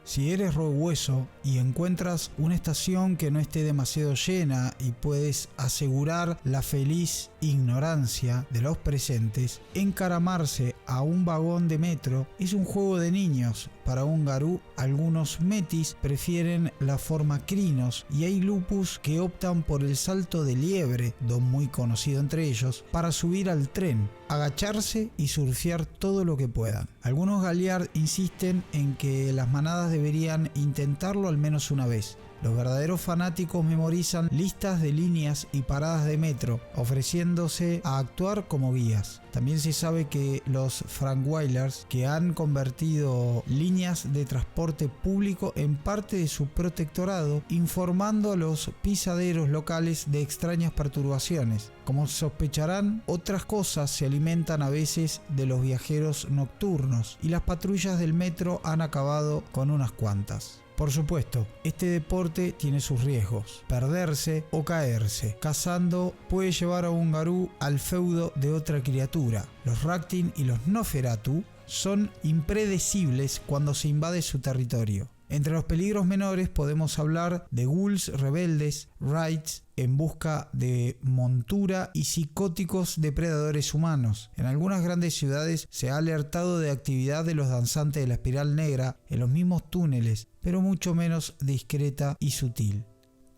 Si eres roehueso y encuentras una estación que no esté demasiado llena y puedes asegurar la feliz ignorancia de los presentes, encaramarse a un vagón de metro es un juego de niños. Para un garú, algunos metis prefieren la forma crinos y hay lupus que optan por el salto de liebre, don muy conocido entre ellos, para subir al tren, agacharse y surfear todo lo que puedan. Algunos Galliard insisten en que las manadas deberían intentarlo al menos una vez. Los verdaderos fanáticos memorizan listas de líneas y paradas de metro, ofreciéndose a actuar como guías. También se sabe que los Frankweilers, que han convertido líneas de transporte público en parte de su protectorado, informando a los pisaderos locales de extrañas perturbaciones. Como sospecharán, otras cosas se alimentan a veces de los viajeros nocturnos, y las patrullas del metro han acabado con unas cuantas. Por supuesto, este deporte tiene sus riesgos, perderse o caerse. Cazando puede llevar a un garú al feudo de otra criatura. Los Raktin y los Noferatu son impredecibles cuando se invade su territorio. Entre los peligros menores podemos hablar de ghouls rebeldes, raids en busca de montura y psicóticos depredadores humanos. En algunas grandes ciudades se ha alertado de actividad de los danzantes de la espiral negra en los mismos túneles, pero mucho menos discreta y sutil.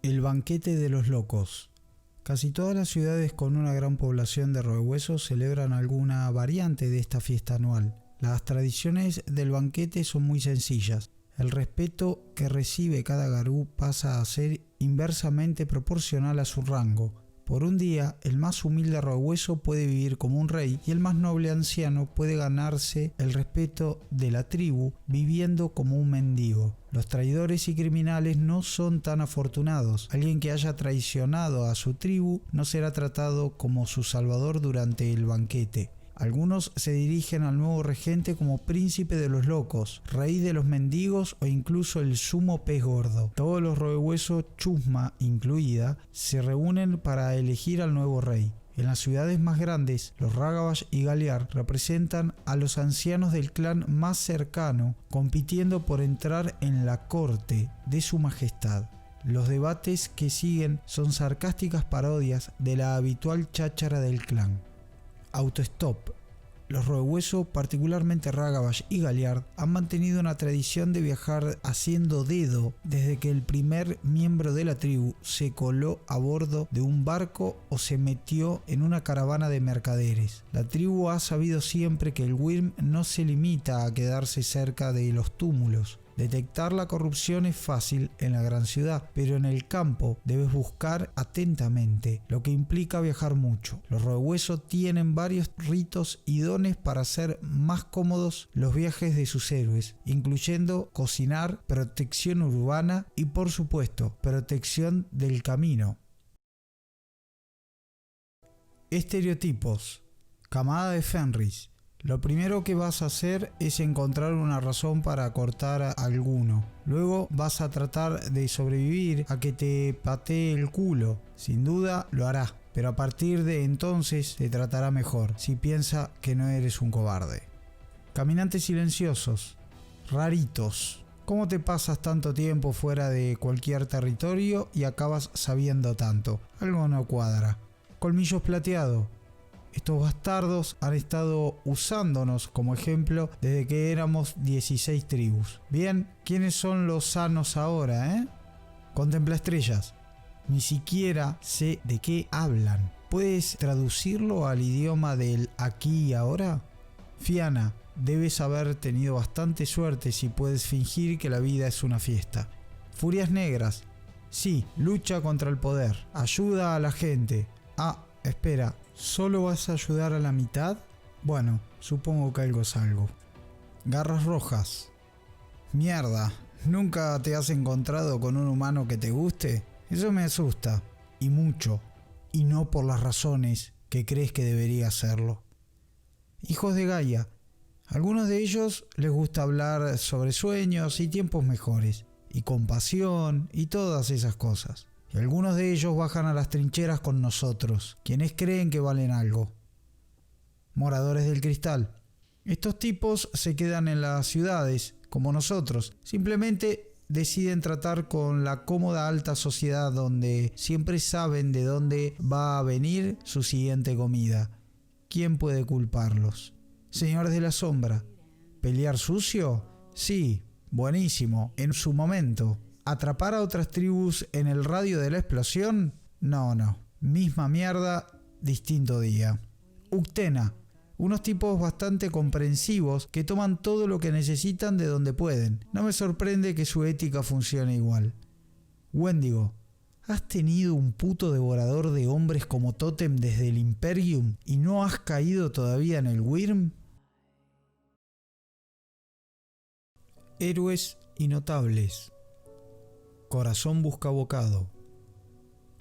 El banquete de los locos. Casi todas las ciudades con una gran población de roehuesos celebran alguna variante de esta fiesta anual. Las tradiciones del banquete son muy sencillas. El respeto que recibe cada garú pasa a ser inversamente proporcional a su rango. Por un día, el más humilde roehueso puede vivir como un rey y el más noble anciano puede ganarse el respeto de la tribu viviendo como un mendigo. Los traidores y criminales no son tan afortunados. Alguien que haya traicionado a su tribu no será tratado como su salvador durante el banquete. Algunos se dirigen al nuevo regente como príncipe de los locos, rey de los mendigos o incluso el sumo pez gordo. Todos los roehuesos, chusma incluida, se reúnen para elegir al nuevo rey. En las ciudades más grandes, los Ragabash y Galliard representan a los ancianos del clan más cercano, compitiendo por entrar en la corte de su majestad. Los debates que siguen son sarcásticas parodias de la habitual cháchara del clan. Autostop. Los roehuesos, particularmente Ragabash y Galliard, han mantenido una tradición de viajar haciendo dedo desde que el primer miembro de la tribu se coló a bordo de un barco o se metió en una caravana de mercaderes. La tribu ha sabido siempre que el wyrm no se limita a quedarse cerca de los túmulos. Detectar la corrupción es fácil en la gran ciudad, pero en el campo debes buscar atentamente, lo que implica viajar mucho. Los roehuesos tienen varios ritos y dones para hacer más cómodos los viajes de sus héroes, incluyendo cocinar, protección urbana y, por supuesto, protección del camino. Estereotipos. Camada de Fenris. Lo primero que vas a hacer es encontrar una razón para cortar a alguno. Luego vas a tratar de sobrevivir a que te patee el culo. Sin duda lo hará, pero a partir de entonces te tratará mejor si piensa que no eres un cobarde. Caminantes silenciosos, raritos. ¿Cómo te pasas tanto tiempo fuera de cualquier territorio y acabas sabiendo tanto? Algo no cuadra. Colmillos plateados. Estos bastardos han estado usándonos como ejemplo desde que éramos 16 tribus. Bien, ¿quiénes son los sanos ahora, Contempla estrellas. Ni siquiera sé de qué hablan. ¿Puedes traducirlo al idioma del aquí y ahora? Fiana, debes haber tenido bastante suerte si puedes fingir que la vida es una fiesta. Furias negras. Sí, lucha contra el poder. Ayuda a la gente. Ah, espera. ¿Solo vas a ayudar a la mitad? Bueno, supongo que algo es algo. Garras rojas. Mierda, ¿nunca te has encontrado con un humano que te guste? Eso me asusta. Y mucho. Y no por las razones que crees que debería hacerlo. Hijos de Gaia. A algunos de ellos les gusta hablar sobre sueños y tiempos mejores. Y compasión y todas esas cosas. Y algunos de ellos bajan a las trincheras con nosotros, quienes creen que valen algo. Moradores del cristal. Estos tipos se quedan en las ciudades, como nosotros. Simplemente deciden tratar con la cómoda alta sociedad donde siempre saben de dónde va a venir su siguiente comida. ¿Quién puede culparlos? Señores de la sombra. ¿Pelear sucio? Sí, buenísimo, en su momento. ¿Atrapar a otras tribus en el radio de la explosión? No. Misma mierda, distinto día. Uctena. Unos tipos bastante comprensivos que toman todo lo que necesitan de donde pueden. No me sorprende que su ética funcione igual. Wendigo. ¿Has tenido un puto devorador de hombres como tótem desde el Imperium y no has caído todavía en el Wyrm? Héroes y notables. Corazón Buscabocado.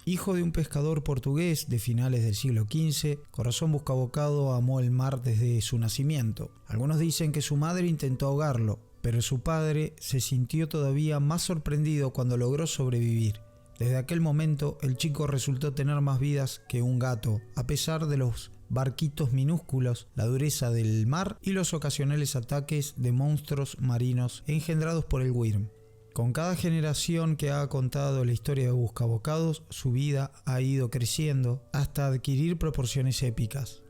Hijo de un pescador portugués de finales del siglo XV, Corazón Buscabocado amó el mar desde su nacimiento. Algunos dicen que su madre intentó ahogarlo, pero su padre se sintió todavía más sorprendido cuando logró sobrevivir. Desde aquel momento, el chico resultó tener más vidas que un gato, a pesar de los barquitos minúsculos, la dureza del mar y los ocasionales ataques de monstruos marinos engendrados por el Wyrm. Con cada generación que ha contado la historia de Buscabocados, su vida ha ido creciendo hasta adquirir proporciones épicas.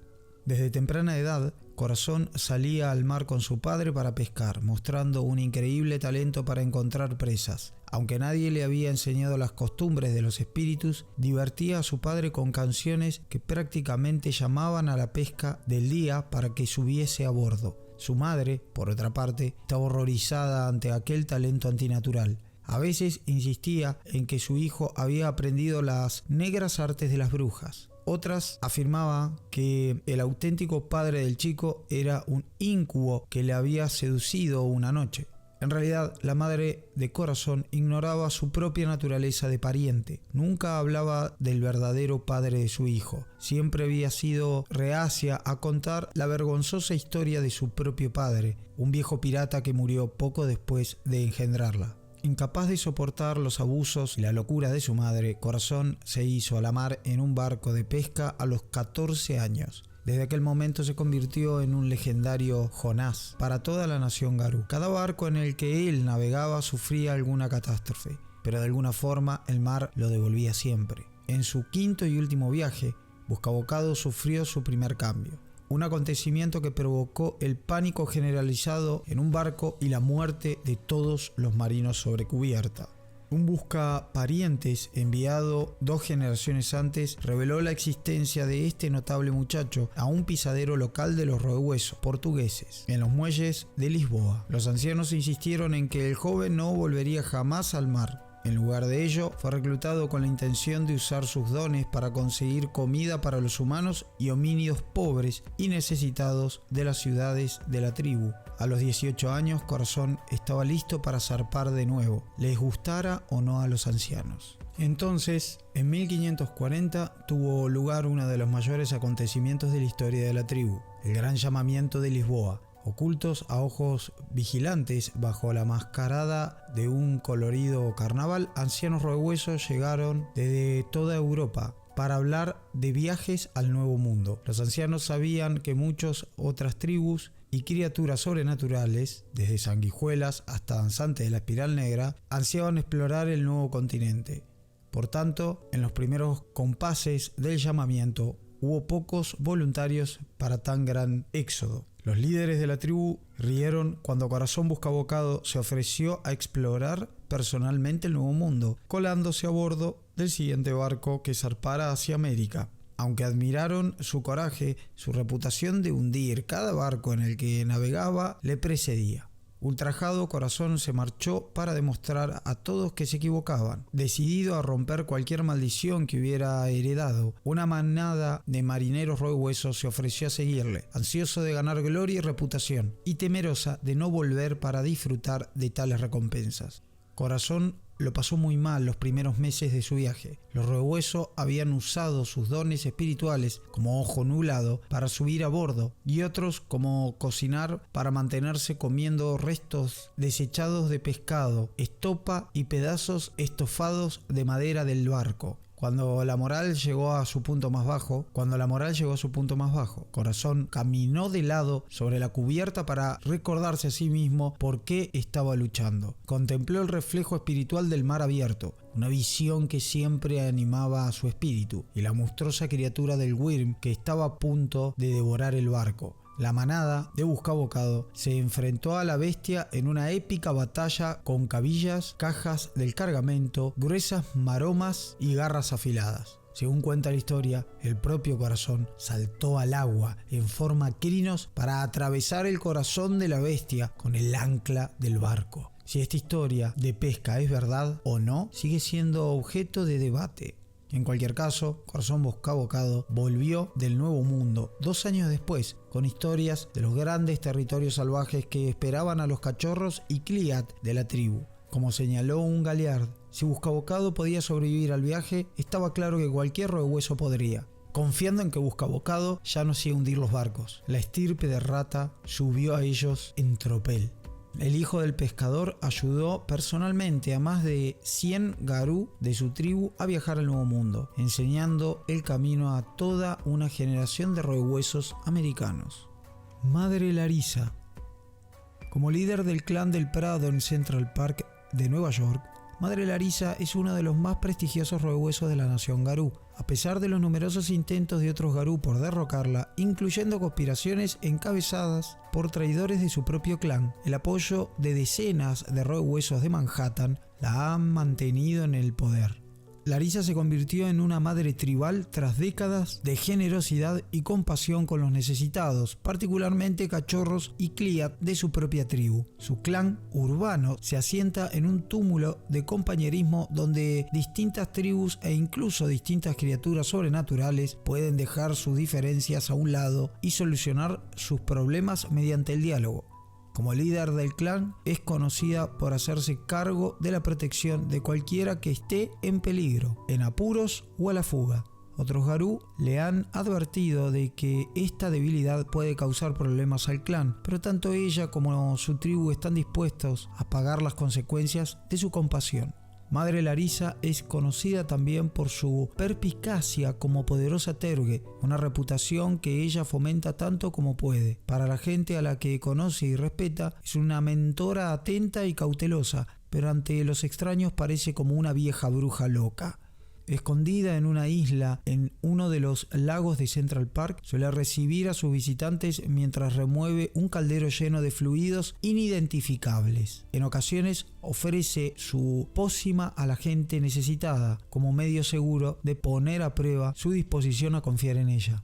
Desde temprana edad, Corazón salía al mar con su padre para pescar, mostrando un increíble talento para encontrar presas. Aunque nadie le había enseñado las costumbres de los espíritus, divertía a su padre con canciones que prácticamente llamaban a la pesca del día para que subiese a bordo. Su madre, por otra parte, estaba horrorizada ante aquel talento antinatural. A veces insistía en que su hijo había aprendido las negras artes de las brujas. Otras afirmaban que el auténtico padre del chico era un íncubo que le había seducido una noche. En realidad, la madre de Corazón ignoraba su propia naturaleza de pariente. Nunca hablaba del verdadero padre de su hijo. Siempre había sido reacia a contar la vergonzosa historia de su propio padre, un viejo pirata que murió poco después de engendrarla. Incapaz de soportar los abusos y la locura de su madre, Corazón se hizo a la mar en un barco de pesca a los 14 años. Desde aquel momento se convirtió en un legendario Jonás para toda la nación Garú. Cada barco en el que él navegaba sufría alguna catástrofe, pero de alguna forma el mar lo devolvía siempre. En su quinto y último viaje, Buscabocado sufrió su primer cambio. Un acontecimiento que provocó el pánico generalizado en un barco y la muerte de todos los marinos sobre cubierta. Un buscaparientes enviado 2 generaciones antes reveló la existencia de este notable muchacho a un pisadero local de los roehuesos portugueses en los muelles de Lisboa. Los ancianos insistieron en que el joven no volvería jamás al mar. En lugar de ello, fue reclutado con la intención de usar sus dones para conseguir comida para los humanos y homínidos pobres y necesitados de las ciudades de la tribu. A los 18 años, Corazón estaba listo para zarpar de nuevo, les gustara o no a los ancianos. Entonces, en 1540 tuvo lugar uno de los mayores acontecimientos de la historia de la tribu, el Gran Llamamiento de Lisboa. Ocultos a ojos vigilantes bajo la mascarada de un colorido carnaval, ancianos roehuesos llegaron desde toda Europa para hablar de viajes al Nuevo Mundo. Los ancianos sabían que muchas otras tribus y criaturas sobrenaturales, desde sanguijuelas hasta danzantes de la espiral negra, ansiaban explorar el nuevo continente. Por tanto, en los primeros compases del llamamiento hubo pocos voluntarios para tan gran éxodo. Los líderes de la tribu rieron cuando Corazón Buscabocado se ofreció a explorar personalmente el Nuevo Mundo, colándose a bordo del siguiente barco que zarpara hacia América. Aunque admiraron su coraje, su reputación de hundir cada barco en el que navegaba le precedía. Ultrajado, Corazón se marchó para demostrar a todos que se equivocaban. Decidido a romper cualquier maldición que hubiera heredado, una manada de marineros roehuesos se ofreció a seguirle, ansioso de ganar gloria y reputación, y temerosa de no volver para disfrutar de tales recompensas. Corazón lo pasó muy mal los primeros meses de su viaje. Los roehuesos habían usado sus dones espirituales como ojo nublado para subir a bordo y otros como cocinar para mantenerse comiendo restos desechados de pescado, estopa y pedazos estofados de madera del barco. Cuando la moral llegó a su punto más bajo, Corazón caminó de lado sobre la cubierta para recordarse a sí mismo por qué estaba luchando. Contempló el reflejo espiritual del mar abierto, una visión que siempre animaba a su espíritu, y la monstruosa criatura del Wyrm que estaba a punto de devorar el barco. La manada de Buscabocado se enfrentó a la bestia en una épica batalla con cabillas, cajas del cargamento, gruesas maromas y garras afiladas. Según cuenta la historia, el propio Corazón saltó al agua en forma crinos para atravesar el corazón de la bestia con el ancla del barco. Si esta historia de pesca es verdad o no, sigue siendo objeto de debate. En cualquier caso, Corazón Buscabocado volvió del Nuevo Mundo 2 años después, con historias de los grandes territorios salvajes que esperaban a los cachorros y Cliat de la tribu. Como señaló un Galliard, si Buscabocado podía sobrevivir al viaje, estaba claro que cualquier roehueso podría. Confiando en que Buscabocado ya no hacía hundir los barcos, la estirpe de rata subió a ellos en tropel. El hijo del pescador ayudó personalmente a más de 100 garú de su tribu a viajar al Nuevo Mundo, enseñando el camino a toda una generación de roehuesos americanos. Madre Larissa. Como líder del clan del Prado en Central Park de Nueva York, Madre Larissa es uno de los más prestigiosos roehuesos de la nación garú. A pesar de los numerosos intentos de otros garú por derrocarla, incluyendo conspiraciones encabezadas por traidores de su propio clan, el apoyo de decenas de roehuesos de Manhattan la han mantenido en el poder. Larissa se convirtió en una madre tribal tras décadas de generosidad y compasión con los necesitados, particularmente cachorros y cliat de su propia tribu. Su clan urbano se asienta en un túmulo de compañerismo donde distintas tribus e incluso distintas criaturas sobrenaturales pueden dejar sus diferencias a un lado y solucionar sus problemas mediante el diálogo. Como líder del clan, es conocida por hacerse cargo de la protección de cualquiera que esté en peligro, en apuros o a la fuga. Otros garú le han advertido de que esta debilidad puede causar problemas al clan, pero tanto ella como su tribu están dispuestos a pagar las consecuencias de su compasión. Madre Larissa es conocida también por su perspicacia como poderosa Terugue, una reputación que ella fomenta tanto como puede. Para la gente a la que conoce y respeta, es una mentora atenta y cautelosa, pero ante los extraños parece como una vieja bruja loca. Escondida en una isla en uno de los lagos de Central Park, suele recibir a sus visitantes mientras remueve un caldero lleno de fluidos inidentificables. En ocasiones ofrece su pócima a la gente necesitada como medio seguro de poner a prueba su disposición a confiar en ella.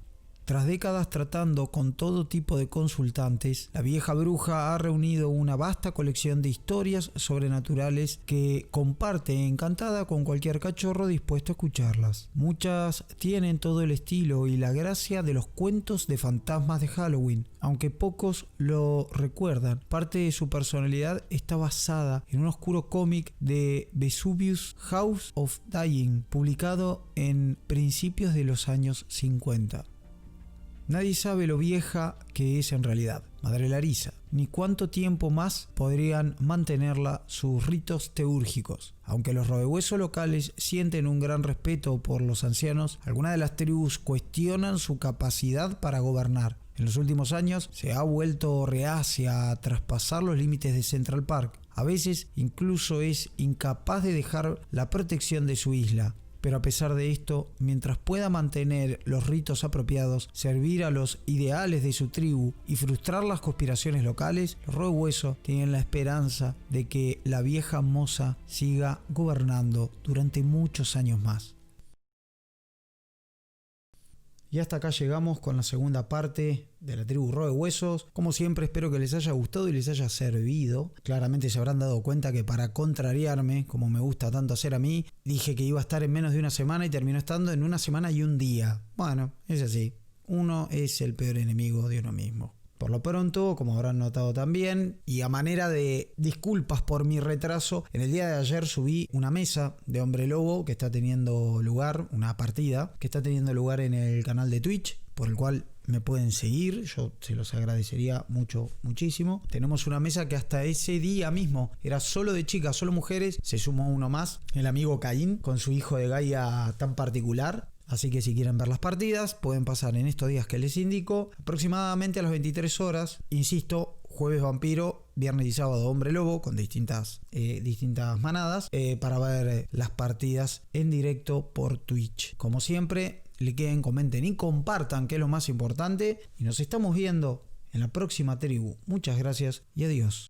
Tras décadas tratando con todo tipo de consultantes, la vieja bruja ha reunido una vasta colección de historias sobrenaturales que comparte encantada con cualquier cachorro dispuesto a escucharlas. Muchas tienen todo el estilo y la gracia de los cuentos de fantasmas de Halloween, aunque pocos lo recuerdan. Parte de su personalidad está basada en un oscuro cómic de Vesuvius, House of Dying, publicado en principios de los años 50. Nadie sabe lo vieja que es en realidad, Madre Larissa, ni cuánto tiempo más podrían mantenerla sus ritos teúrgicos. Aunque los robehuesos locales sienten un gran respeto por los ancianos, algunas de las tribus cuestionan su capacidad para gobernar. En los últimos años se ha vuelto reacia a traspasar los límites de Central Park. A veces incluso es incapaz de dejar la protección de su isla. Pero a pesar de esto, mientras pueda mantener los ritos apropiados, servir a los ideales de su tribu y frustrar las conspiraciones locales, los robehuesos tienen la esperanza de que la vieja moza siga gobernando durante muchos años más. Y hasta acá llegamos con la segunda parte de la tribu Robehuesos. Como siempre, espero que les haya gustado y les haya servido. Claramente se habrán dado cuenta que para contrariarme, como me gusta tanto hacer a mí, dije que iba a estar en menos de una semana y terminó estando en una semana y un día. Bueno, es así. Uno es el peor enemigo de uno mismo. Por lo pronto, como habrán notado también, y a manera de disculpas por mi retraso, en el día de ayer subí una mesa de Hombre Lobo que está teniendo lugar, una partida que está teniendo lugar en el canal de Twitch, por el cual me pueden seguir, yo se los agradecería muchísimo. Tenemos una mesa que hasta ese día mismo era solo de chicas, solo mujeres, se sumó uno más, el amigo Caín, con su hijo de Gaia tan particular. Así que si quieren ver las partidas, pueden pasar en estos días que les indico, aproximadamente a las 23 horas, insisto, jueves vampiro, viernes y sábado Hombre Lobo, con distintas manadas, para ver las partidas en directo por Twitch. Como siempre, liken, comenten y compartan, que es lo más importante, y nos estamos viendo en la próxima tribu. Muchas gracias y adiós.